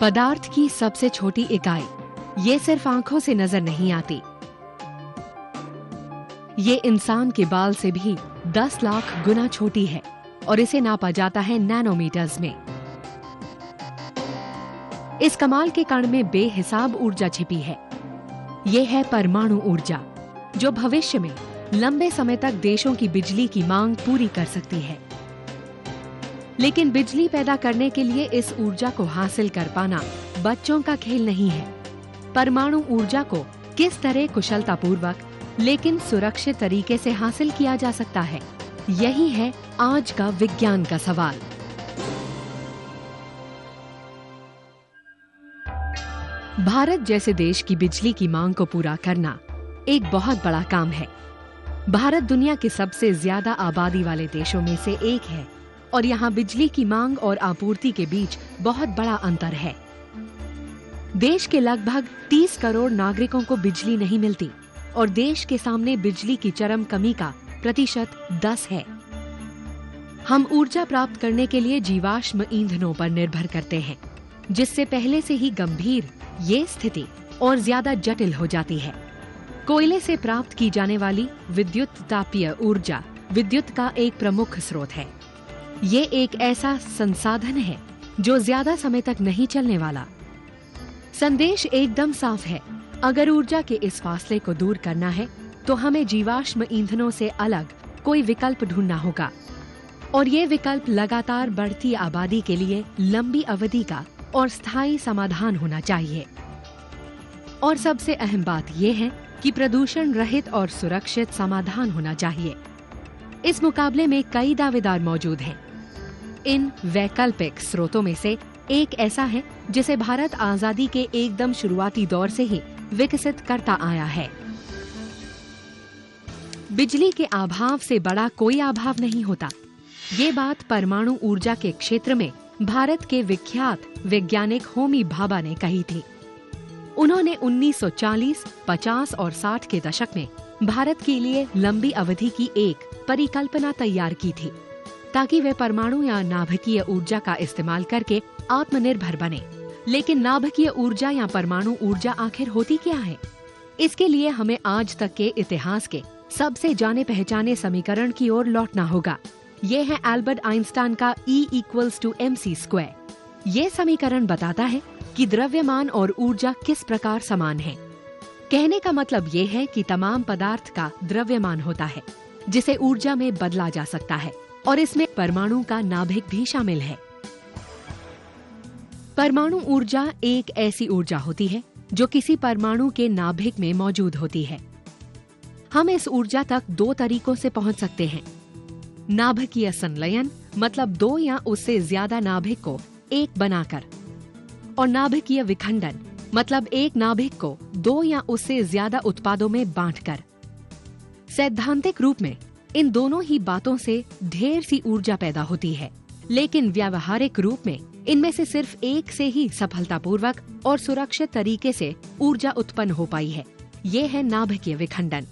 पदार्थ की सबसे छोटी इकाई, ये सिर्फ आंखों से नजर नहीं आती। ये इंसान के बाल से भी 10 लाख गुना छोटी है और इसे नापा जाता है नैनोमीटर्स में। इस कमाल के कण में बेहिसाब ऊर्जा छिपी है। ये है परमाणु ऊर्जा, जो भविष्य में लंबे समय तक देशों की बिजली की मांग पूरी कर सकती है। लेकिन बिजली पैदा करने के लिए इस ऊर्जा को हासिल कर पाना बच्चों का खेल नहीं है। परमाणु ऊर्जा को किस तरह कुशलतापूर्वक लेकिन सुरक्षित तरीके से हासिल किया जा सकता है, यही है आज का विज्ञान का सवाल। भारत जैसे देश की बिजली की मांग को पूरा करना एक बहुत बड़ा काम है। भारत दुनिया के सबसे ज्यादा आबादी वाले देशों में से एक है और यहाँ बिजली की मांग और आपूर्ति के बीच बहुत बड़ा अंतर है। देश के लगभग 30 करोड़ नागरिकों को बिजली नहीं मिलती और देश के सामने बिजली की चरम कमी का प्रतिशत 10 है। हम ऊर्जा प्राप्त करने के लिए जीवाश्म ईंधनों पर निर्भर करते हैं, जिससे पहले से ही गंभीर ये स्थिति और ज्यादा जटिल हो जाती है। कोयले से प्राप्त की जाने वाली विद्युत तापीय ऊर्जा विद्युत का एक प्रमुख स्रोत है। ये एक ऐसा संसाधन है जो ज्यादा समय तक नहीं चलने वाला। संदेश एकदम साफ है, अगर ऊर्जा के इस फासले को दूर करना है तो हमें जीवाश्म ईंधनों से अलग कोई विकल्प ढूंढना होगा और ये विकल्प लगातार बढ़ती आबादी के लिए लंबी अवधि का और स्थायी समाधान होना चाहिए। और सबसे अहम बात यह है कि प्रदूषण रहित और सुरक्षित समाधान होना चाहिए। इस मुकाबले में कई दावेदार मौजूद हैं। इन वैकल्पिक स्रोतों में से एक ऐसा है जिसे भारत आजादी के एकदम शुरुआती दौर से ही विकसित करता आया है। बिजली के अभाव से बड़ा कोई अभाव नहीं होता। ये बात परमाणु ऊर्जा के क्षेत्र में भारत के विख्यात वैज्ञानिक होमी भाभा ने कही थी। उन्होंने 1940, 50 और 60 के दशक में भारत के लिए लंबी अवधि की एक परिकल्पना तैयार की थी, ताकि वे परमाणु या नाभिकीय ऊर्जा का इस्तेमाल करके आत्मनिर्भर बने। लेकिन नाभिकीय ऊर्जा या परमाणु ऊर्जा आखिर होती क्या है? इसके लिए हमें आज तक के इतिहास के सबसे जाने पहचाने समीकरण की ओर लौटना होगा। ये है एल्बर्ट आइंस्टाइन का E=mc²। ये समीकरण बताता है कि द्रव्यमान और ऊर्जा किस प्रकार समान है। कहने का मतलब ये है कि तमाम पदार्थ का द्रव्यमान होता है जिसे ऊर्जा में बदला जा सकता है और इसमें परमाणु का नाभिक भी शामिल है। परमाणु ऊर्जा एक ऐसी ऊर्जा होती है जो किसी परमाणु के नाभिक में मौजूद होती है। हम इस ऊर्जा तक 2 तरीकों से पहुंच सकते हैं। नाभिकीय संलयन, मतलब 2 या उससे ज्यादा नाभिक को एक बनाकर, और नाभिकीय विखंडन, मतलब एक नाभिक को 2 या उससे ज्यादा उत्पादों में बांटकर। सैद्धांतिक रूप में इन दोनों ही बातों से ढेर सी ऊर्जा पैदा होती है, लेकिन व्यावहारिक रूप में इनमें से सिर्फ एक से ही सफलतापूर्वक और सुरक्षित तरीके से ऊर्जा उत्पन्न हो पाई है। ये है नाभिकीय विखंडन।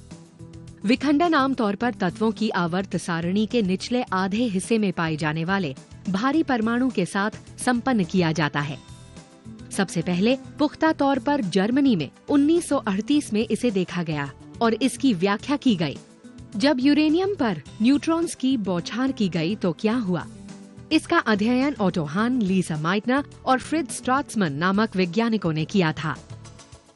विखंडन आमतौर पर तत्वों की आवर्त सारणी के निचले आधे हिस्से में पाए जाने वाले भारी परमाणु के साथ संपन्न किया जाता है। सबसे पहले पुख्ता तौर पर जर्मनी में 1938 में इसे देखा गया और इसकी व्याख्या की गई। जब यूरेनियम पर न्यूट्रॉन्स की बौछार की गई तो क्या हुआ? इसका अध्ययन ओटो हान, लीसा माइटनर और फ्रिट्ज स्ट्राट्समन नामक वैज्ञानिकों ने किया था।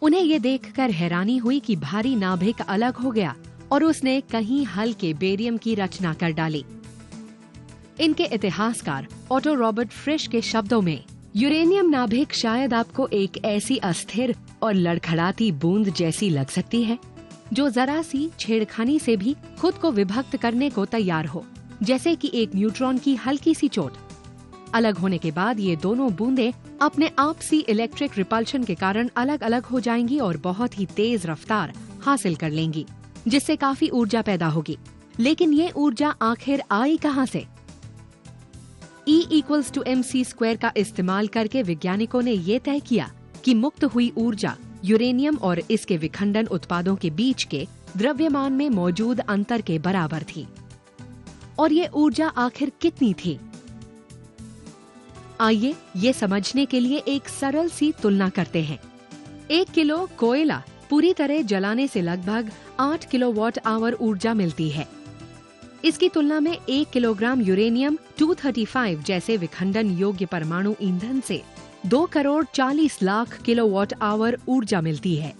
उन्हें ये देखकर हैरानी हुई कि भारी नाभिक अलग हो गया और उसने कहीं हल्के बेरियम की रचना कर डाली। इनके इतिहासकार ओटो रॉबर्ट फ्रिश के शब्दों में, यूरेनियम नाभिक शायद आपको एक ऐसी अस्थिर और लड़खड़ाती बूंद जैसी लग सकती है जो जरा सी छेड़खानी से भी खुद को विभक्त करने को तैयार हो, जैसे कि एक न्यूट्रॉन की हल्की सी चोट। अलग होने के बाद ये दोनों बूंदें अपने आपसी इलेक्ट्रिक रिपल्शन के कारण अलग अलग हो जाएंगी और बहुत ही तेज रफ्तार हासिल कर लेंगी, जिससे काफी ऊर्जा पैदा होगी। लेकिन ये ऊर्जा आखिर आई कहां से? E=mc² का इस्तेमाल करके वैज्ञानिकों ने ये तय किया कि मुक्त हुई ऊर्जा यूरेनियम और इसके विखंडन उत्पादों के बीच के द्रव्यमान में मौजूद अंतर के बराबर थी। और ये ऊर्जा आखिर कितनी थी? आइए ये समझने के लिए एक सरल सी तुलना करते हैं। 1 किलो कोयला पूरी तरह जलाने से लगभग 8 किलोवाट आवर ऊर्जा मिलती है। इसकी तुलना में 1 किलोग्राम यूरेनियम 235 जैसे विखंडन योग्य परमाणु ईंधन से 2 करोड़ 40 लाख किलोवाट आवर ऊर्जा मिलती है।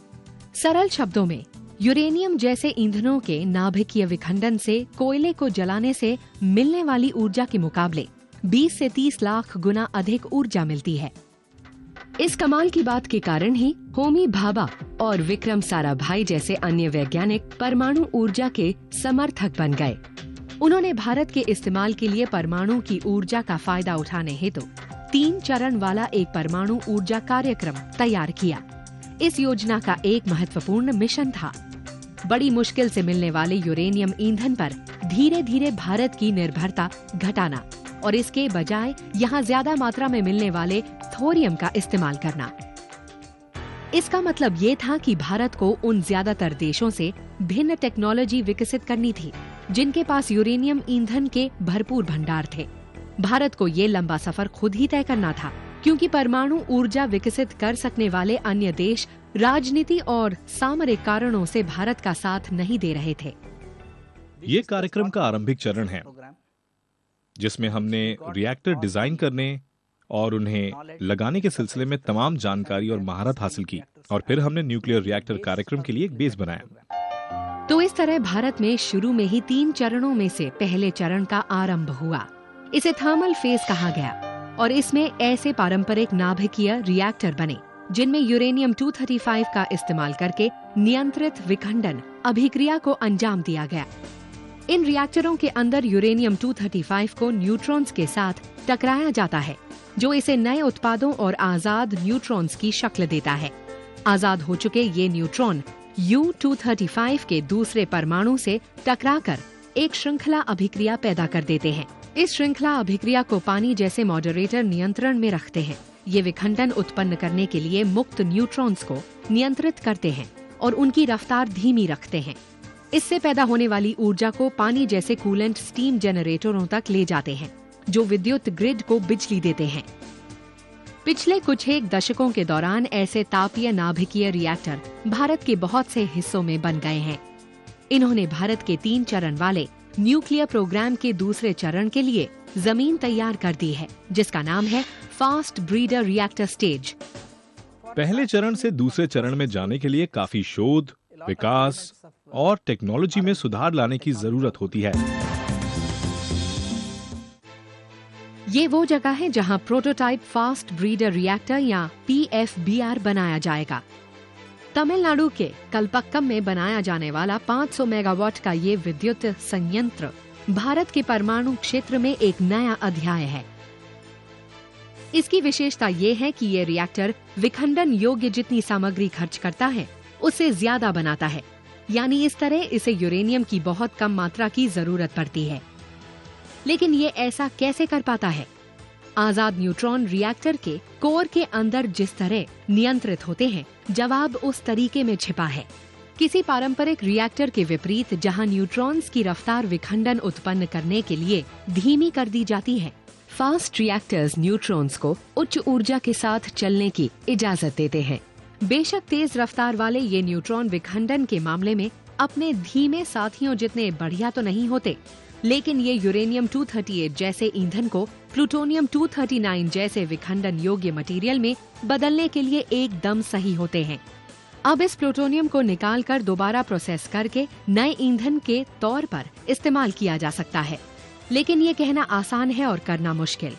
सरल शब्दों में यूरेनियम जैसे ईंधनों के नाभिकीय विखंडन से कोयले को जलाने से मिलने वाली ऊर्जा के मुकाबले 20 से 30 लाख गुना अधिक ऊर्जा मिलती है। इस कमाल की बात के कारण ही होमी भाभा और विक्रम साराभाई जैसे अन्य वैज्ञानिक परमाणु ऊर्जा के समर्थक बन गए। उन्होंने भारत के इस्तेमाल के लिए परमाणु की ऊर्जा का फायदा उठाने हेतु 3 चरण वाला एक परमाणु ऊर्जा कार्यक्रम तैयार किया। इस योजना का एक महत्वपूर्ण मिशन था बड़ी मुश्किल से मिलने वाले यूरेनियम ईंधन पर धीरे धीरे भारत की निर्भरता घटाना और इसके बजाय यहाँ ज्यादा मात्रा में मिलने वाले थोरियम का इस्तेमाल करना। इसका मतलब ये था कि भारत को उन ज्यादातर देशों से भिन्न टेक्नोलॉजी विकसित करनी थी जिनके पास यूरेनियम ईंधन के भरपूर भंडार थे। भारत को ये लंबा सफर खुद ही तय करना था क्योंकि परमाणु ऊर्जा विकसित कर सकने वाले अन्य देश राजनीति और सामरिक कारणों से भारत का साथ नहीं दे रहे थे। ये कार्यक्रम का आरंभिक चरण है जिसमें हमने रिएक्टर डिजाइन करने और उन्हें लगाने के सिलसिले में तमाम जानकारी और महारत हासिल की और फिर हमने न्यूक्लियर रिएक्टर कार्यक्रम के लिए एक बेस बनाया। तो इस तरह भारत में शुरू में ही 3 चरणों में से पहले चरण का आरंभ हुआ। इसे थर्मल फेज कहा गया और इसमें ऐसे पारंपरिक नाभिकीय रिएक्टर बने जिनमें यूरेनियम 235 का इस्तेमाल करके नियंत्रित विखंडन अभिक्रिया को अंजाम दिया गया। इन रिएक्टरों के अंदर यूरेनियम 235 को न्यूट्रॉन्स के साथ टकराया जाता है जो इसे नए उत्पादों और आजाद न्यूट्रॉन्स की शक्ल देता है। आजाद हो चुके ये न्यूट्रॉन U-235 के दूसरे परमाणु से टकराकर एक श्रृंखला अभिक्रिया पैदा कर देते हैं। इस श्रृंखला अभिक्रिया को पानी जैसे मॉडरेटर नियंत्रण में रखते हैं। ये विखंडन उत्पन्न करने के लिए मुक्त न्यूट्रॉन्स को नियंत्रित करते हैं और उनकी रफ्तार धीमी रखते हैं। इससे पैदा होने वाली ऊर्जा को पानी जैसे कूलेंट स्टीम जनरेटरों तक ले जाते हैं जो विद्युत ग्रिड को बिजली देते हैं। पिछले कुछ एक दशकों के दौरान ऐसे तापीय नाभिकीय रिएक्टर भारत के बहुत से हिस्सों में बन गए हैं। इन्होंने भारत के 3 चरण वाले न्यूक्लियर प्रोग्राम के दूसरे चरण के लिए जमीन तैयार कर दी है जिसका नाम है फास्ट ब्रीडर रिएक्टर स्टेज। पहले चरण से दूसरे चरण में जाने के लिए काफी शोध, विकास और टेक्नोलॉजी में सुधार लाने की जरूरत होती है। ये वो जगह है जहां प्रोटोटाइप फास्ट ब्रीडर रिएक्टर या PFBR बनाया जाएगा। तमिलनाडु के कलपक्कम में बनाया जाने वाला 500 मेगावाट का ये विद्युत संयंत्र भारत के परमाणु क्षेत्र में एक नया अध्याय है। इसकी विशेषता ये है कि ये रिएक्टर विखंडन योग्य जितनी सामग्री खर्च करता है उससे ज्यादा बनाता है, यानी इस तरह इसे यूरेनियम की बहुत कम मात्रा की जरूरत पड़ती है। लेकिन ये ऐसा कैसे कर पाता है? आजाद न्यूट्रॉन रिएक्टर के कोर के अंदर जिस तरह नियंत्रित होते हैं, जवाब उस तरीके में छिपा है। किसी पारंपरिक रिएक्टर के विपरीत जहां न्यूट्रॉन्स की रफ्तार विखंडन उत्पन्न करने के लिए धीमी कर दी जाती है, फास्ट रिएक्टर्स न्यूट्रॉन्स को उच्च ऊर्जा के साथ चलने की इजाजत देते हैं। बेशक तेज रफ्तार वाले ये न्यूट्रॉन विखंडन के मामले में अपने धीमे साथियों जितने बढ़िया तो नहीं होते, लेकिन ये यूरेनियम 238 जैसे ईंधन को प्लूटोनियम 239 जैसे विखंडन योग्य मटेरियल में बदलने के लिए एकदम सही होते हैं। अब इस प्लूटोनियम को निकालकर दोबारा प्रोसेस करके नए ईंधन के तौर पर इस्तेमाल किया जा सकता है, लेकिन ये कहना आसान है और करना मुश्किल।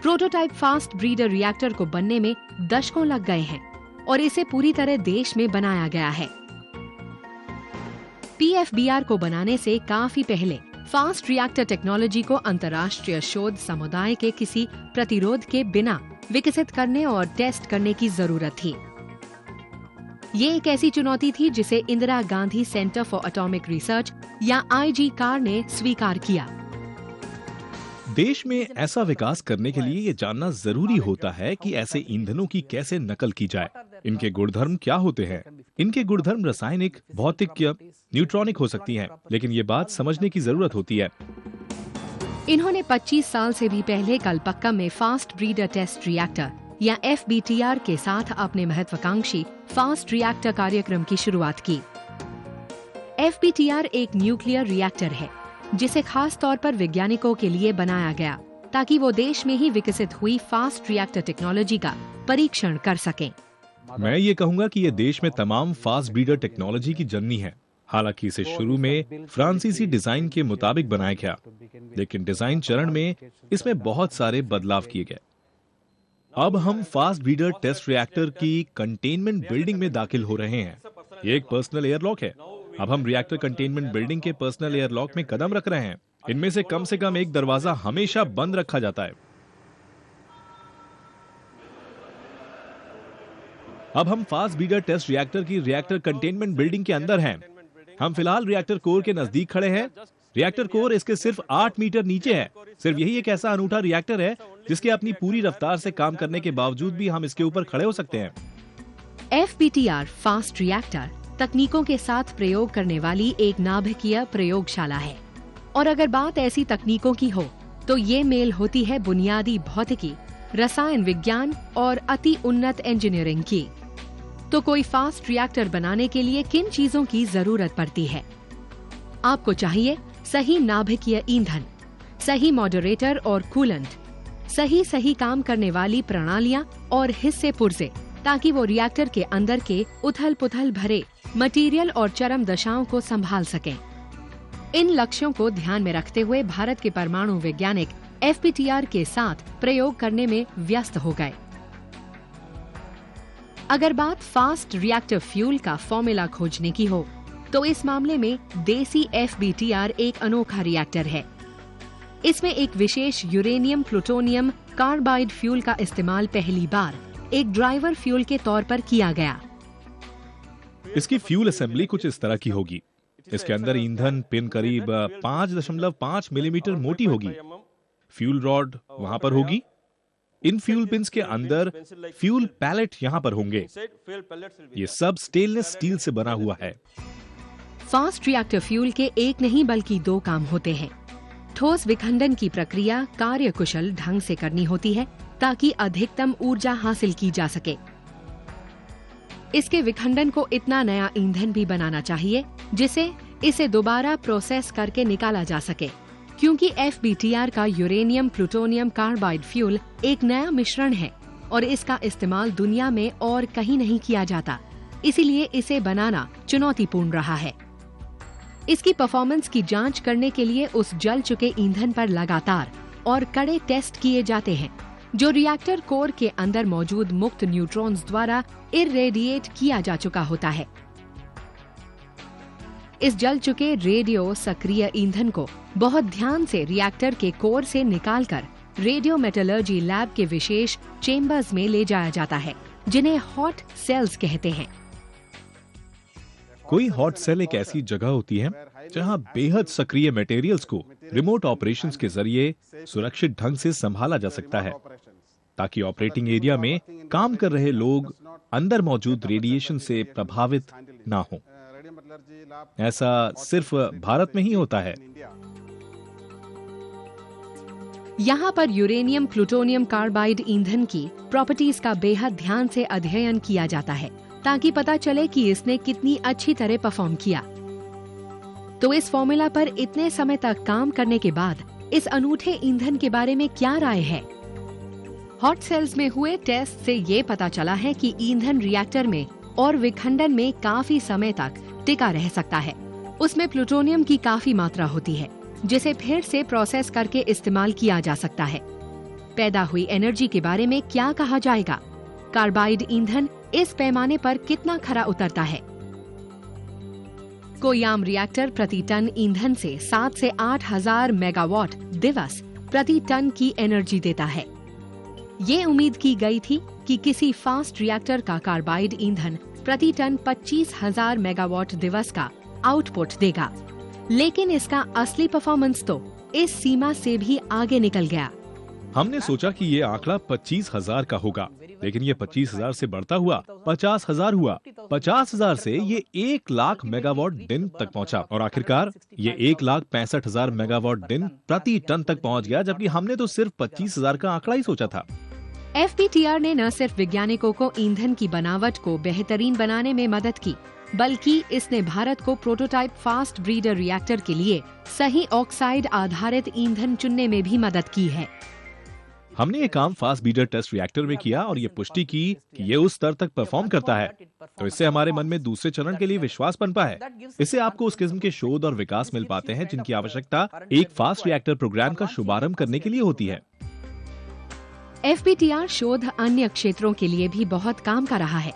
प्रोटोटाइप फास्ट ब्रीडर रिएक्टर को बनने में दशकों लग गए हैं और इसे पूरी तरह देश में बनाया गया है। PFBR को बनाने से काफी पहले फास्ट रिएक्टर टेक्नोलॉजी को अंतर्राष्ट्रीय शोध समुदाय के किसी प्रतिरोध के बिना विकसित करने और टेस्ट करने की जरूरत थी। ये एक ऐसी चुनौती थी जिसे Indira Gandhi centre for atomic research या IG-CAR ने स्वीकार किया। देश में ऐसा विकास करने के लिए ये जानना जरूरी होता है कि ऐसे ईंधनों की कैसे नकल की जाए, इनके गुणधर्म क्या होते हैं। इनके गुणधर्म रासायनिक, भौतिक या न्यूट्रॉनिक हो सकती हैं, लेकिन ये बात समझने की जरूरत होती है। इन्होंने 25 साल से भी पहले कलपक्कम में फास्ट ब्रीडर टेस्ट रिएक्टर या FBTR के साथ अपने महत्वाकांक्षी फास्ट रिएक्टर कार्यक्रम की शुरुआत की। FBTR एक न्यूक्लियर रिएक्टर है जिसे खास तौर पर वैज्ञानिकों के लिए बनाया गया ताकि वो देश में ही विकसित हुई फास्ट रिएक्टर टेक्नोलॉजी का परीक्षण कर सकें। मैं ये कहूँगा कि ये देश में तमाम फास्ट ब्रीडर टेक्नोलॉजी की जननी है। हालांकि इसे शुरू में फ्रांसीसी डिजाइन के मुताबिक बनाया गया, लेकिन डिजाइन चरण में इसमें बहुत सारे बदलाव किए गए। अब हम फास्ट ब्रीडर टेस्ट रिएक्टर की कंटेनमेंट बिल्डिंग में दाखिल हो रहे हैं। ये एक पर्सनल एयरलॉक है। अब हम रिएक्टर कंटेनमेंट बिल्डिंग के पर्सनल एयरलॉक में कदम रख रहे हैं। इनमें से कम एक दरवाजा हमेशा बंद रखा जाता है। अब हम फास्ट ब्रीडर टेस्ट रिएक्टर की रिएक्टर कंटेनमेंट बिल्डिंग के अंदर हैं। हम फिलहाल रिएक्टर कोर के नजदीक खड़े हैं। रिएक्टर कोर इसके सिर्फ 8 मीटर नीचे है। सिर्फ यही एक ऐसा अनूठा रिएक्टर है जिसके अपनी पूरी रफ्तार से काम करने के बावजूद भी हम इसके ऊपर खड़े हो सकते हैं। FBTR फास्ट रिएक्टर तकनीकों के साथ प्रयोग करने वाली एक नाभिकीय प्रयोगशाला है, और अगर बात ऐसी तकनीकों की हो तो ये मेल होती है बुनियादी भौतिकी, रसायन विज्ञान और अति उन्नत इंजीनियरिंग की। तो कोई फास्ट रिएक्टर बनाने के लिए किन चीजों की जरूरत पड़ती है? आपको चाहिए सही नाभिकीय ईंधन, सही मॉडरेटर और कूलेंट, सही काम करने वाली प्रणालियां और हिस्से पुर्जे, ताकि वो रिएक्टर के अंदर के उथल पुथल भरे मटेरियल और चरम दशाओं को संभाल सकें। इन लक्ष्यों को ध्यान में रखते हुए भारत के परमाणु वैज्ञानिक FBTR के साथ प्रयोग करने में व्यस्त हो गए। अगर बात फास्ट रिएक्टर फ्यूल का फॉर्मूला खोजने की हो तो इस मामले में देसी FBTR एक अनोखा रिएक्टर है। इसमें एक विशेष यूरेनियम प्लूटोनियम कार्बाइड फ्यूल का इस्तेमाल पहली बार एक ड्राइवर फ्यूल के तौर पर किया गया। इसकी फ्यूल असेंबली कुछ इस तरह की होगी। इसके अंदर ईंधन पिन करीब 5.5 मिलीमीटर मोटी होगी। फ्यूल रॉड वहां पर होगी। इन फ्यूल पिन्स के अंदर फ्यूल पैलेट यहाँ पर होंगे। ये सब स्टेनलेस स्टील से बना हुआ है। फास्ट रिएक्टर फ्यूल के एक नहीं बल्कि 2 काम होते हैं। ठोस विखंडन की प्रक्रिया कार्यकुशल ढंग से करनी होती है ताकि अधिकतम ऊर्जा हासिल की जा सके। इसके विखंडन को इतना नया ईंधन भी बनाना चाहिए जिसे इसे दोबारा प्रोसेस करके निकाला जा सके। क्योंकि FBTR का यूरेनियम प्लूटोनियम कार्बाइड फ्यूल एक नया मिश्रण है और इसका इस्तेमाल दुनिया में और कहीं नहीं किया जाता, इसीलिए इसे बनाना चुनौतीपूर्ण रहा है। इसकी परफॉर्मेंस की जांच करने के लिए उस जल चुके ईंधन पर लगातार और कड़े टेस्ट किए जाते हैं जो रिएक्टर कोर के अंदर मौजूद मुक्त न्यूट्रॉन्स द्वारा इरेडिएट किया जा चुका होता है। इस जल चुके रेडियो सक्रिय ईंधन को बहुत ध्यान से रिएक्टर के कोर से निकालकर रेडियो मेटलर्जी लैब के विशेष चेम्बर्स में ले जाया जाता है, जिन्हें हॉट सेल्स कहते हैं। कोई हॉट सेल एक ऐसी जगह होती है जहां बेहद सक्रिय मटेरियल्स को रिमोट ऑपरेशंस के जरिए सुरक्षित ढंग से संभाला जा सकता है, ताकि ऑपरेटिंग एरिया में काम कर रहे लोग अंदर मौजूद रेडिएशन से प्रभावित ना हो। ऐसा सिर्फ भारत में ही होता है। यहाँ पर यूरेनियम प्लूटोनियम कार्बाइड ईंधन की प्रॉपर्टीज का बेहद ध्यान से अध्ययन किया जाता है ताकि पता चले कि इसने कितनी अच्छी तरह परफॉर्म किया। तो इस फॉर्मूला पर इतने समय तक काम करने के बाद इस अनूठे ईंधन के बारे में क्या राय है? हॉट सेल्स में हुए टेस्ट से ये पता चला है कि ईंधन रिएक्टर में और विखंडन में काफी समय तक टिका रह सकता है। उसमें प्लूटोनियम की काफी मात्रा होती है जिसे फिर से प्रोसेस करके इस्तेमाल किया जा सकता है। पैदा हुई एनर्जी के बारे में क्या कहा जाएगा? कार्बाइड ईंधन इस पैमाने पर कितना खरा उतरता है? कोई आम रिएक्टर प्रति टन ईंधन से 7 से 8,000 मेगावाट दिवस प्रति टन की एनर्जी देता है। ये उम्मीद की गई थी कि किसी फास्ट रिएक्टर का कार्बाइड ईंधन प्रति टन 25,000 मेगावाट दिवस का आउटपुट देगा, लेकिन इसका असली परफॉर्मेंस तो इस सीमा से भी आगे निकल गया। हमने सोचा कि ये आंकड़ा 25,000 का होगा, लेकिन ये 25,000 से बढ़ता हुआ 50,000 हुआ। 50,000 से ये 1,00,000 मेगावाट दिन तक पहुंचा और आखिरकार ये 1,65,000 मेगावाट दिन प्रति टन तक पहुंच गया, जबकि हमने तो सिर्फ 25,000 का आंकड़ा ही सोचा था। FBTR ने न सिर्फ वैज्ञानिकों को ईंधन की बनावट को बेहतरीन बनाने में मदद की, बल्कि इसने भारत को प्रोटोटाइप फास्ट ब्रीडर रिएक्टर के लिए सही ऑक्साइड आधारित ईंधन चुनने में भी मदद की है। हमने ये काम फास्ट ब्रीडर टेस्ट रिएक्टर में किया और ये पुष्टि की कि ये उस स्तर तक परफॉर्म करता है। तो इससे हमारे मन में दूसरे चरण के लिए विश्वास पनपा है। इससे आपको उस किस्म के शोध और विकास मिल पाते हैं जिनकी आवश्यकता एक फास्ट रिएक्टर प्रोग्राम का शुभारंभ करने के लिए होती है। FBTR शोध अन्य क्षेत्रों के लिए भी बहुत काम का रहा है,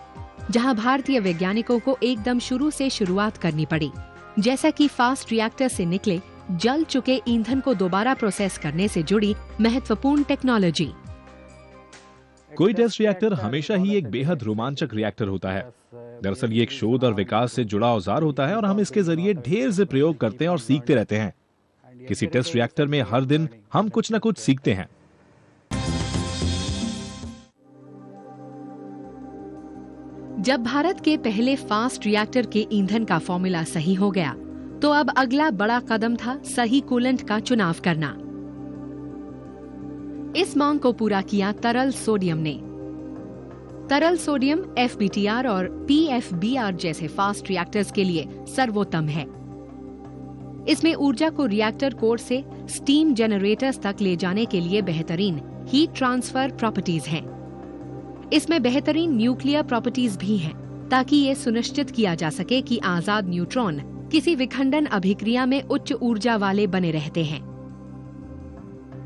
जहां भारतीय वैज्ञानिकों को एकदम शुरू से शुरुआत करनी पड़ी, जैसा कि फास्ट रिएक्टर से निकले जल चुके ईंधन को दोबारा प्रोसेस करने से जुड़ी महत्वपूर्ण टेक्नोलॉजी। कोई टेस्ट रिएक्टर हमेशा ही एक बेहद रोमांचक रिएक्टर होता है। दरअसल ये एक शोध और विकास से जुड़ा औजार होता है और हम इसके जरिए ढेर से प्रयोग करते हैं और सीखते रहते हैं। किसी टेस्ट रिएक्टर में हर दिन हम कुछ न कुछ सीखते हैं। जब भारत के पहले फास्ट रिएक्टर के ईंधन का फॉर्मूला सही हो गया, तो अब अगला बड़ा कदम था सही कूलेंट का चुनाव करना। इस मांग को पूरा किया तरल सोडियम ने। तरल सोडियम FBTR और PFBR जैसे फास्ट रिएक्टर्स के लिए सर्वोत्तम है। इसमें ऊर्जा को रिएक्टर कोर से स्टीम जनरेटर्स तक ले जाने के लिए बेहतरीन हीट ट्रांसफर प्रॉपर्टीज हैं। इसमें बेहतरीन न्यूक्लियर प्रॉपर्टीज भी हैं, ताकि ये सुनिश्चित किया जा सके कि आजाद न्यूट्रॉन किसी विखंडन अभिक्रिया में उच्च ऊर्जा वाले बने रहते हैं।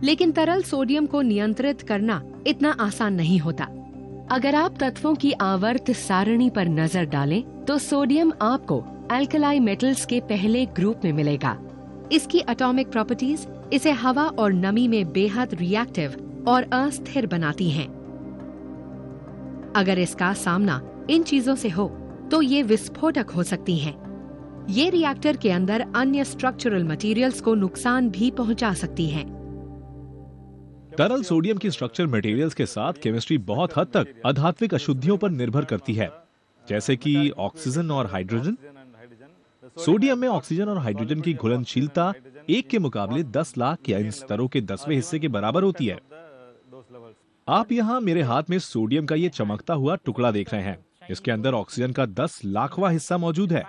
लेकिन तरल सोडियम को नियंत्रित करना इतना आसान नहीं होता। अगर आप तत्वों की आवर्त सारणी पर नजर डालें, तो सोडियम आपको अल्कलाई मेटल्स के पहले ग्रुप में मिलेगा। इसकी एटॉमिक प्रॉपर्टीज इसे हवा और नमी में बेहद रिएक्टिव और अस्थिर बनाती हैं। अगर इसका सामना इन चीजों से हो, तो ये विस्फोटक हो सकती हैं। ये रिएक्टर के अंदर अन्य स्ट्रक्चरल मटेरियल्स को नुकसान भी पहुंचा सकती हैं। तरल सोडियम की स्ट्रक्चर मटेरियल्स के साथ केमिस्ट्री बहुत हद तक अधात्विक अशुद्धियों पर निर्भर करती है, जैसे कि ऑक्सीजन और हाइड्रोजन। सोडियम में ऑक्सीजन और हाइड्रोजन की घुलनशीलता 1 के मुकाबले 10 लाख के इन स्तरों के 10वें हिस्से के बराबर होती है। आप यहाँ मेरे हाथ में सोडियम का ये चमकता हुआ टुकड़ा देख रहे हैं। इसके अंदर ऑक्सीजन का 10 लाखवां हिस्सा मौजूद है।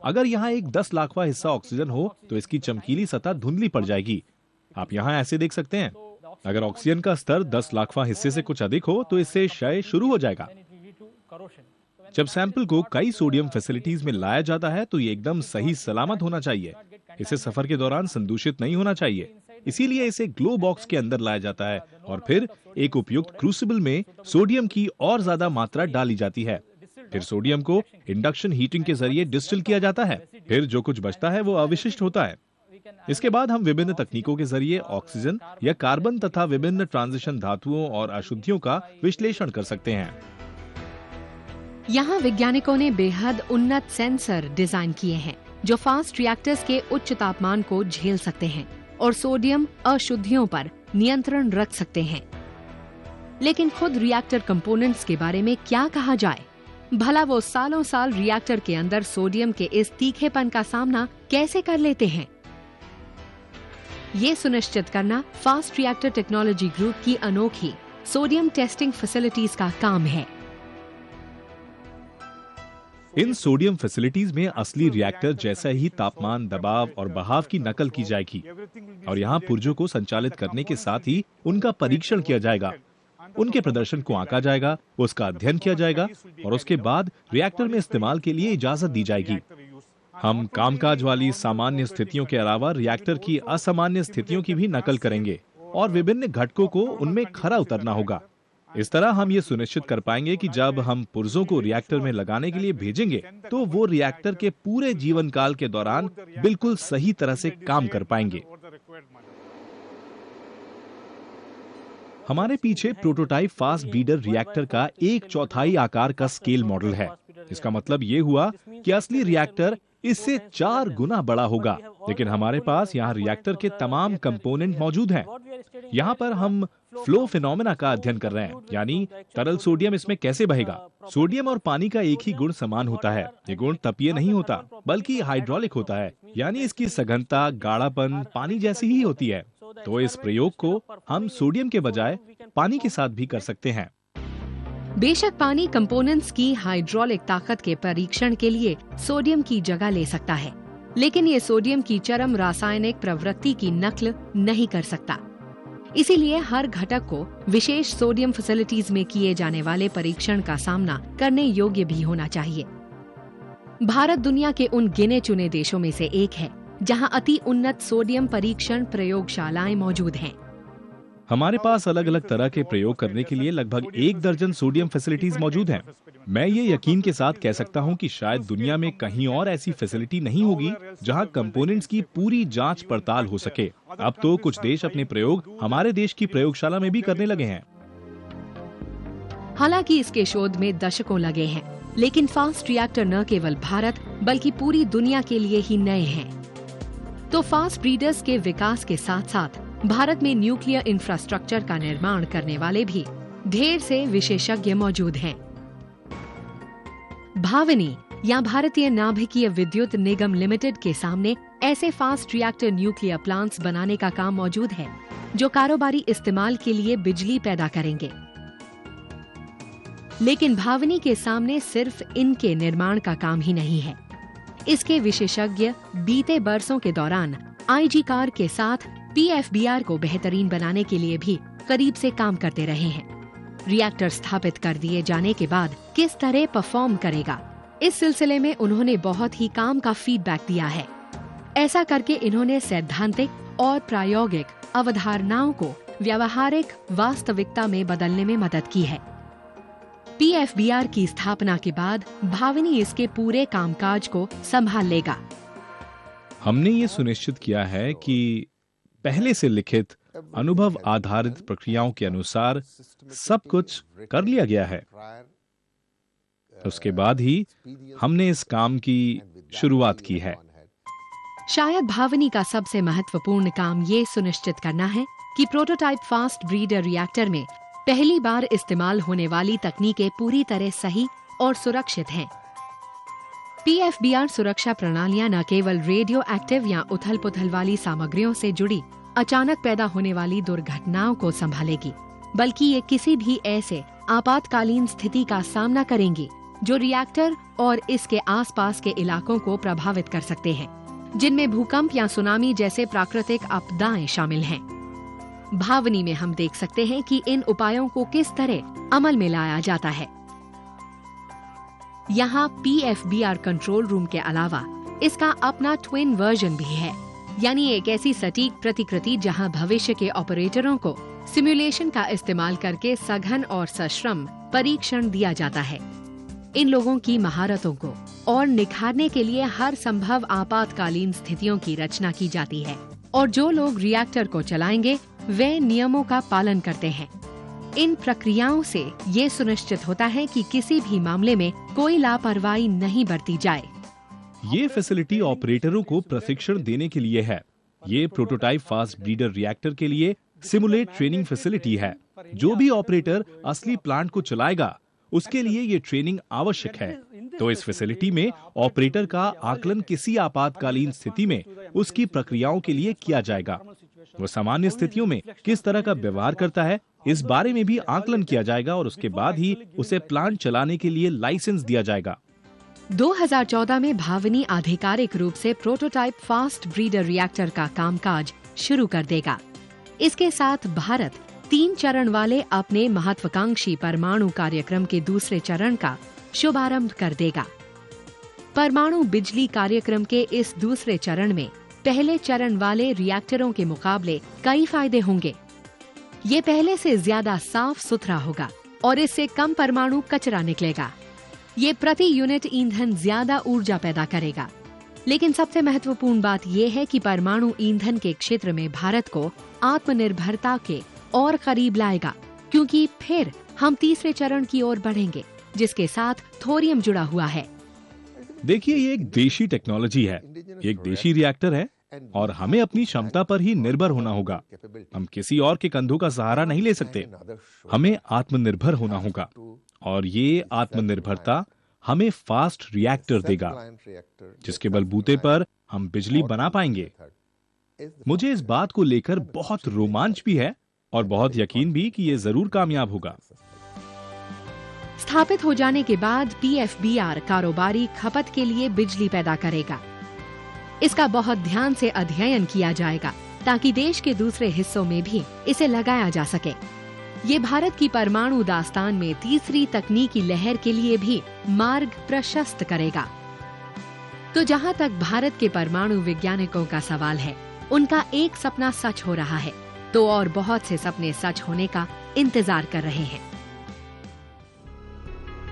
अगर यहाँ एक 10 लाखवां हिस्सा ऑक्सीजन हो, तो इसकी चमकीली सतह धुंधली पड़ जाएगी। आप यहाँ ऐसे देख सकते हैं। अगर ऑक्सीजन का स्तर 10 लाखवां हिस्से से कुछ अधिक हो, तो इससे क्षय शुरू हो जाएगा। जब सैंपल को कई सोडियम फैसिलिटीज में लाया जाता है, तो ये एकदम सही सलामत होना चाहिए। इसे सफर के दौरान संदूषित नहीं होना चाहिए। इसीलिए इसे ग्लो बॉक्स के अंदर लाया जाता है और फिर एक उपयुक्त क्रूसिबल में सोडियम की और ज्यादा मात्रा डाली जाती है। फिर सोडियम को इंडक्शन हीटिंग के जरिए डिस्टिल किया जाता है। फिर जो कुछ बचता है वो अवशिष्ट होता है। इसके बाद हम विभिन्न तकनीकों के जरिए ऑक्सीजन या कार्बन तथा विभिन्न ट्रांजिशन धातुओं और अशुद्धियों का विश्लेषण कर सकते हैं। यहाँ वैज्ञानिकों ने बेहद उन्नत सेंसर डिजाइन किए हैं, जो फास्ट रिएक्टर्स के उच्च तापमान को झेल सकते हैं और सोडियम अशुद्धियों पर नियंत्रण रख सकते हैं। लेकिन खुद रिएक्टर कंपोनेंट्स के बारे में क्या कहा जाए? भला वो सालों साल रिएक्टर के अंदर सोडियम के इस तीखेपन का सामना कैसे कर लेते हैं? ये सुनिश्चित करना फास्ट रिएक्टर टेक्नोलॉजी ग्रुप की अनोखी सोडियम टेस्टिंग फैसिलिटीज का काम है। इन सोडियम फैसिलिटीज में असली रिएक्टर जैसा ही तापमान, दबाव और बहाव की नकल की जाएगी और यहाँ पुर्जों को संचालित करने के साथ ही उनका परीक्षण किया जाएगा। उनके प्रदर्शन को आंका जाएगा, उसका अध्ययन किया जाएगा और उसके बाद रिएक्टर में इस्तेमाल के लिए इजाजत दी जाएगी। हम कामकाज वाली सामान्य स्थितियों के अलावा रिएक्टर की असामान्य स्थितियों की भी नकल करेंगे और विभिन्न घटकों को उनमें खरा उतरना होगा। इस तरह हम ये सुनिश्चित कर पाएंगे कि जब हम पुर्जों को रिएक्टर में लगाने के लिए भेजेंगे, तो वो रिएक्टर के पूरे जीवन काल के दौरान बिल्कुल सही तरह से काम कर पाएंगे। हमारे पीछे प्रोटोटाइप फास्ट ब्रीडर रिएक्टर का 1/4 आकार का स्केल मॉडल है। इसका मतलब ये हुआ कि असली रिएक्टर इससे 4 गुना बड़ा होगा, लेकिन हमारे पास यहाँ रिएक्टर के तमाम कंपोनेंट मौजूद हैं। यहाँ पर हम फ्लो फिनोमेना का अध्ययन कर रहे हैं, यानी तरल सोडियम इसमें कैसे बहेगा। सोडियम और पानी का एक ही गुण समान होता है। ये गुण तपीय नहीं होता, बल्कि हाइड्रोलिक होता है, यानी इसकी सघनता, गाढ़ापन पानी जैसी ही होती है। तो इस प्रयोग को हम सोडियम के बजाय पानी के साथ भी कर सकते हैं। बेशक पानी कंपोनेंट्स की हाइड्रोलिक ताकत के परीक्षण के लिए सोडियम की जगह ले सकता है, लेकिन ये सोडियम की चरम रासायनिक प्रवृत्ति की नकल नहीं कर सकता। इसीलिए हर घटक को विशेष सोडियम फैसिलिटीज में किए जाने वाले परीक्षण का सामना करने योग्य भी होना चाहिए। भारत दुनिया के उन गिने चुने देशों में से एक है जहां अति उन्नत सोडियम परीक्षण प्रयोगशालाएं मौजूद हैं। हमारे पास अलग अलग तरह के प्रयोग करने के लिए लगभग 1 दर्जन सोडियम फैसिलिटीज मौजूद हैं। मैं ये यकीन के साथ कह सकता हूँ कि शायद दुनिया में कहीं और ऐसी फैसिलिटी नहीं होगी जहाँ कंपोनेंट्स की पूरी जांच पड़ताल हो सके। अब तो कुछ देश अपने प्रयोग हमारे देश की प्रयोगशाला में भी करने लगे हैं। हालांकि इसके शोध में दशकों लगे हैं, लेकिन फास्ट रिएक्टर न केवल भारत बल्कि पूरी दुनिया के लिए ही नए हैं। तो फास्ट ब्रीडर्स के विकास के साथ साथ भारत में न्यूक्लियर इंफ्रास्ट्रक्चर का निर्माण करने वाले भी ढेर से विशेषज्ञ मौजूद हैं। भाविनी या भारतीय नाभिकीय विद्युत निगम लिमिटेड के सामने ऐसे फास्ट रिएक्टर न्यूक्लियर प्लांट्स बनाने का काम मौजूद है जो कारोबारी इस्तेमाल के लिए बिजली पैदा करेंगे। लेकिन भाविनी के सामने सिर्फ इनके निर्माण का काम ही नहीं है। इसके विशेषज्ञ बीते बरसों के दौरान आईजी कार के साथ PFBR को बेहतरीन बनाने के लिए भी करीब से काम करते रहे हैं। रिएक्टर स्थापित कर दिए जाने के बाद किस तरह परफॉर्म करेगा, इस सिलसिले में उन्होंने बहुत ही काम का फीडबैक दिया है। ऐसा करके इन्होंने सैद्धांतिक और प्रायोगिक अवधारणाओं को व्यावहारिक वास्तविकता में बदलने में मदद की है। PFBR की स्थापना के बाद भाविनी इसके पूरे कामकाज को संभाल लेगा। हमने ये सुनिश्चित किया है कि पहले से लिखित अनुभव आधारित प्रक्रियाओं के अनुसार सब कुछ कर लिया गया है। उसके बाद ही हमने इस काम की शुरुआत की है। शायद भाविनी का सबसे महत्वपूर्ण काम ये सुनिश्चित करना है कि प्रोटोटाइप फास्ट ब्रीडर रिएक्टर में पहली बार इस्तेमाल होने वाली तकनीकें पूरी तरह सही और सुरक्षित हैं। PFBR सुरक्षा प्रणालियां न केवल रेडियो एक्टिव या उथल पुथल वाली सामग्रियों से जुड़ी अचानक पैदा होने वाली दुर्घटनाओं को संभालेगी, बल्कि ये किसी भी ऐसे आपातकालीन स्थिति का सामना करेंगी जो रिएक्टर और इसके आसपास के इलाकों को प्रभावित कर सकते हैं, जिनमें भूकंप या सुनामी जैसे प्राकृतिक आपदाएं शामिल हैं। भाविनी में हम देख सकते हैं कि इन उपायों को किस तरह अमल में लाया जाता है। यहाँ PFBR कंट्रोल रूम के अलावा इसका अपना ट्विन वर्जन भी है, यानी एक ऐसी सटीक प्रतिकृति जहाँ भविष्य के ऑपरेटरों को सिमुलेशन का इस्तेमाल करके सघन और सश्रम परीक्षण दिया जाता है। इन लोगों की महारतों को और निखारने के लिए हर संभव आपातकालीन स्थितियों की रचना की जाती है, और जो लोग रिएक्टर को चलाएंगे वे नियमों का पालन करते हैं। इन प्रक्रियाओं से ये सुनिश्चित होता है कि किसी भी मामले में कोई लापरवाही नहीं बरती जाए। ये फैसिलिटी ऑपरेटरों को प्रशिक्षण देने के लिए है। ये प्रोटोटाइप फास्ट ब्रीडर रिएक्टर के लिए सिमुलेट ट्रेनिंग फैसिलिटी है। जो भी ऑपरेटर असली प्लांट को चलाएगा उसके लिए ये ट्रेनिंग आवश्यक है। तो इस फैसिलिटी में ऑपरेटर का आकलन किसी आपातकालीन स्थिति में उसकी प्रक्रियाओं के लिए किया जाएगा। वो सामान्य स्थितियों में किस तरह का व्यवहार करता है इस बारे में भी आकलन किया जाएगा, और उसके बाद ही उसे प्लांट चलाने के लिए लाइसेंस दिया जाएगा। 2014 में भाविनी आधिकारिक रूप से प्रोटोटाइप फास्ट ब्रीडर रिएक्टर का कामकाज शुरू कर देगा। इसके साथ भारत 3 चरण वाले अपने महत्वाकांक्षी परमाणु कार्यक्रम के दूसरे चरण का शुभारंभ कर देगा। परमाणु बिजली कार्यक्रम के इस दूसरे चरण में पहले चरण वाले रिएक्टरों के मुकाबले कई फायदे होंगे। ये पहले से ज्यादा साफ सुथरा होगा और इससे कम परमाणु कचरा निकलेगा। ये प्रति यूनिट ईंधन ज्यादा ऊर्जा पैदा करेगा। लेकिन सबसे महत्वपूर्ण बात यह है कि परमाणु ईंधन के क्षेत्र में भारत को आत्मनिर्भरता के और करीब लाएगा, क्योंकि फिर हम तीसरे चरण की ओर बढ़ेंगे जिसके साथ थोरियम जुड़ा हुआ है। देखिए, ये एक देशी टेक्नोलॉजी है, एक देशी रिएक्टर है और हमें अपनी क्षमता पर ही निर्भर होना होगा। हम किसी और के कंधों का सहारा नहीं ले सकते। हमें आत्मनिर्भर होना होगा और ये आत्मनिर्भरता हमें फास्ट रिएक्टर देगा, जिसके बलबूते पर हम बिजली बना पाएंगे। मुझे इस बात को लेकर बहुत रोमांच भी है और बहुत यकीन भी कि ये जरूर कामयाब होगा। स्थापित हो जाने के बाद PFBR कारोबारी खपत के लिए बिजली पैदा करेगा। इसका बहुत ध्यान से अध्ययन किया जाएगा ताकि देश के दूसरे हिस्सों में भी इसे लगाया जा सके। ये भारत की परमाणु दास्तान में तीसरी तकनीकी लहर के लिए भी मार्ग प्रशस्त करेगा। तो जहां तक भारत के परमाणु वैज्ञानिकों का सवाल है, उनका एक सपना सच हो रहा है, तो और बहुत से सपने सच होने का इंतजार कर रहे हैं।